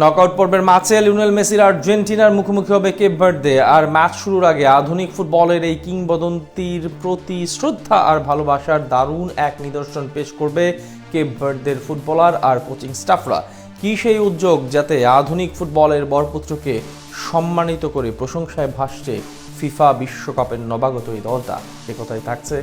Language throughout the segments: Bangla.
নকআউট পর্বের ম্যাচে লিওনেল মেসির আর্জেন্টিনার মুখোমুখি হবে কেপ ভার্দে। আর ম্যাচ শুরুর আগে আধুনিক ফুটবলের এই কিংবদন্তির প্রতি শ্রদ্ধা আর ভালোবাসার দারুণ এক নিদর্শন পেশ করবে কেপ ভার্দের ফুটবলার আর কোচিং স্টাফরা। কি সেই উদ্যোগ যাতে আধুনিক ফুটবলের বরপুত্রকে সম্মানিত করে প্রশংসায় ভাসছে ফিফা বিশ্বকাপের নবাগত এই দলটা, এ কথাই থাকছে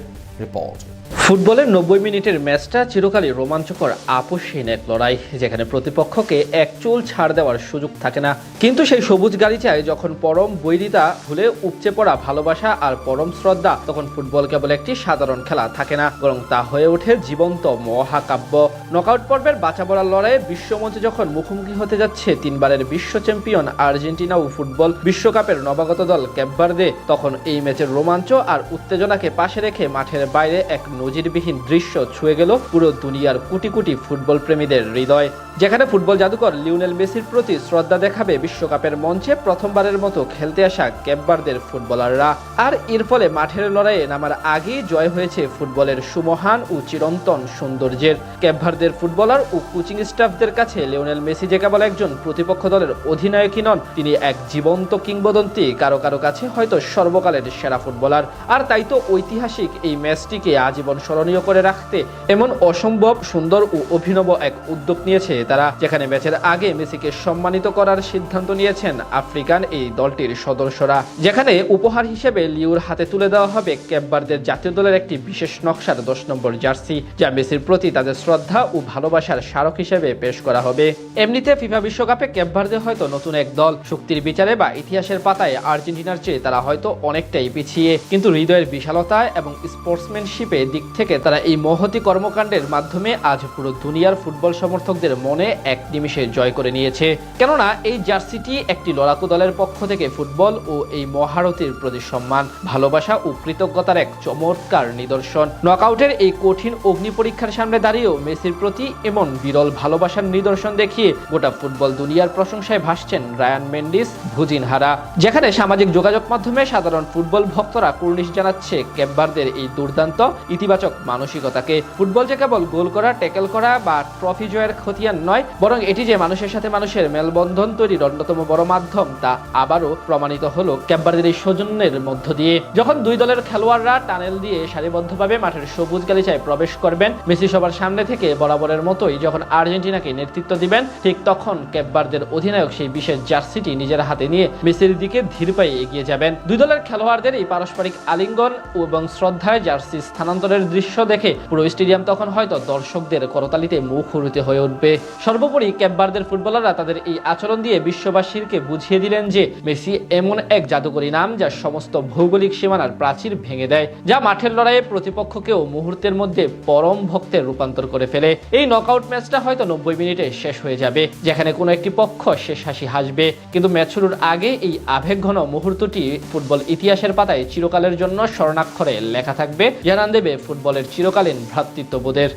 রিপোর্ট। ফুটবলের 90 মিনিটের ম্যাচটা চিরকালই রোমাঞ্চকর আপসহীন এক লড়াই, যেখানে প্রতিপক্ষকে এক চুল ছাড় দেওয়ার সুযোগ থাকে না। কিন্তু সেই সবুজ গালিচায় যখন পরম বৈরিতা ভুলে উপচে পড়া ভালোবাসা আর পরম শ্রদ্ধা, তখন ফুটবল কেবল একটি সাধারণ খেলা থাকে না, বরং তা হয়ে ওঠে জীবন্ত মহাকাব্য। নকআউট পর্বের বাঁচা পড়ার লড়াইয়ে বিশ্বমঞ্চে যখন মুখোমুখি হতে যাচ্ছে তিনবারের বিশ্ব চ্যাম্পিয়ন আর্জেন্টিনা ও ফুটবল বিশ্বকাপের নবাগত দল কেপ ভার্দে, তখন এই ম্যাচের রোমাঞ্চ আর উত্তেজনাকে পাশে রেখে মাঠের বাইরে এক নজিরবিহীন দৃশ্য ছুঁয়ে গেল পুরো দুনিয়ার কোটি কোটি ফুটবল প্রেমীদের হৃদয়, যেখানে ফুটবল জাদুকর লিওনেল মেসির প্রতি শ্রদ্ধা দেখাবে বিশ্বকাপের মঞ্চে প্রথমবারের মতো খেলতে আসা কেপ ভার্দের ফুটবলাররা। আর এর ফলে মাঠের লড়াইয়ে নামার আগেই জয় হয়েছে ফুটবলের সুমহান ও চিরন্তন সৌন্দর্যের। কেপ ভার্দের ফুটবলার ও কোচিং স্টাফদের কাছে লিওনেল মেসি যে কেবল একজন প্রতিপক্ষ দলের অধিনায়কই নন, তিনি এক জীবন্ত কিংবদন্তি, কারো কারো কাছে হয়তো সর্বকালের সেরা ফুটবলার। আর তাই তো ঐতিহাসিক এই ম্যাচটিকে আজীবন স্মরণীয় করে রাখতে এমন অসম্ভব সুন্দর ও অভিনব এক উদ্যোগ নিয়েছে তারা, যেখানে ম্যাচের আগে মেসিকে সম্মানিত করার সিদ্ধান্ত নিয়েছেন আফ্রিকান এই দলটির সদস্যরা, যেখানে উপহার হিসেবে লিওর হাতে তুলে দেওয়া হবে কেপ ভার্দের জাতীয় দলের একটি বিশেষ নকশার 10 নম্বর জার্সি, যা মেসির প্রতি তাদের শ্রদ্ধা ও ভালোবাসার স্মারক হিসেবে পেশ করা হবে। এমনিতে ফিফা বিশ্বকাপে কেপ ভার্দে হয়তো নতুন এক দল, শক্তির বিচারে বা ইতিহাসের পাতায় আর্জেন্টিনার চেয়ে তারা হয়তো অনেকটাই পিছিয়ে, কিন্তু হৃদয়ের বিশালতা এবং স্পোর্টসম্যানশিপের দিক থেকে তারা এই মহতি কর্মকাণ্ডের মাধ্যমে আজ পুরো দুনিয়ার ফুটবল সমর্থকদের মনে এক নিমিষে জয় করে নিয়েছে। কেননা এই জার্সিটি একটি লড়াকু দলের পক্ষ থেকে ফুটবল ও এই মহারথীর প্রতি সম্মান, ভালোবাসা ও কৃতজ্ঞতার এক চমৎকার নিদর্শন। নকআউটের এই কঠিন অগ্নি পরীক্ষার সামনে দাঁড়িয়েও মেসির প্রতি এমন বিরল ভালোবাসার নিদর্শন দেখিয়ে গোটা ফুটবল দুনিয়ার প্রশংসায় ভাসছেন রায়ান মেন্ডিস ভুজিনহারা, যেখানে সামাজিক যোগাযোগ মাধ্যমে সাধারণ ফুটবল ভক্তরা কুর্নিশ জানাচ্ছে কেপ ভার্দের এই দুর্দান্ত ইতিবাচক মানসিকতাকে। ফুটবল যে কেবল গোল করা, ট্যাকেল করা বা ট্রফি জয়ের খতিয়ান নয়, বরং এটি যে মানুষের সাথে মানুষের মেলবন্ধন তৈরির অন্যতম বড় মাধ্যম, তা আবারও প্রমাণিত হলো কেপ ভার্দের এই সৌজন্যের মধ্য দিয়ে। যখন দুই দলের খেলোয়াড়রা টানেল দিয়ে সারিবদ্ধভাবে মাঠের সবুজ গালিচায় প্রবেশ করবেন, মেসি সবার সামনে থেকে বরাবরের মতোই যখন আর্জেন্টিনাকে নেতৃত্ব দিবেন, ঠিক তখন কেপ ভার্দের অধিনায়ক সেই বিশেষ জার্সিটি নিজের হাতে নিয়ে মেসির দিকে ধীর পায়ে এগিয়ে যাবেন। দুই দলের খেলোয়াড়দের এই পারস্পরিক আলিঙ্গন এবং শ্রদ্ধায় জার্সি স্থানান্তরের দৃশ্য দেখে পুরো স্টেডিয়াম তখন হয়তো দর্শকদের করতালিতে মুখরিত হয়ে উঠবে। সর্বোপরি কেপ ভার্দের ফুটবলাররা তাদের এই আচরণ দিয়ে বিশ্ববাসীকে বুঝিয়ে দিলেন যে মেসি এমন এক জাদুকরী নাম, যা সমস্ত ভৌগোলিক সীমানার প্রাচীর ভেঙে দেয়, যা মাঠের লড়াইয়ে প্রতিপক্ষকেও মুহূর্তের মধ্যে পরম ভক্তের রূপান্তর করে ফেলে। এই নকআউট ম্যাচটা হয়তো 90 মিনিটে শেষ হয়ে যাবে, যেখানে কোনো একটি পক্ষ শেষ হাসি হাসবে, কিন্তু ম্যাচ শুরুর আগে এই আবেগঘন মুহূর্তটি ফুটবল ইতিহাসের পাতায় চিরকালের জন্য স্বর্ণাক্ষরে লেখা থাকবে, জানান দেবে ফুটবলের চিরকালীন ভ্রাতৃত্ববোধের।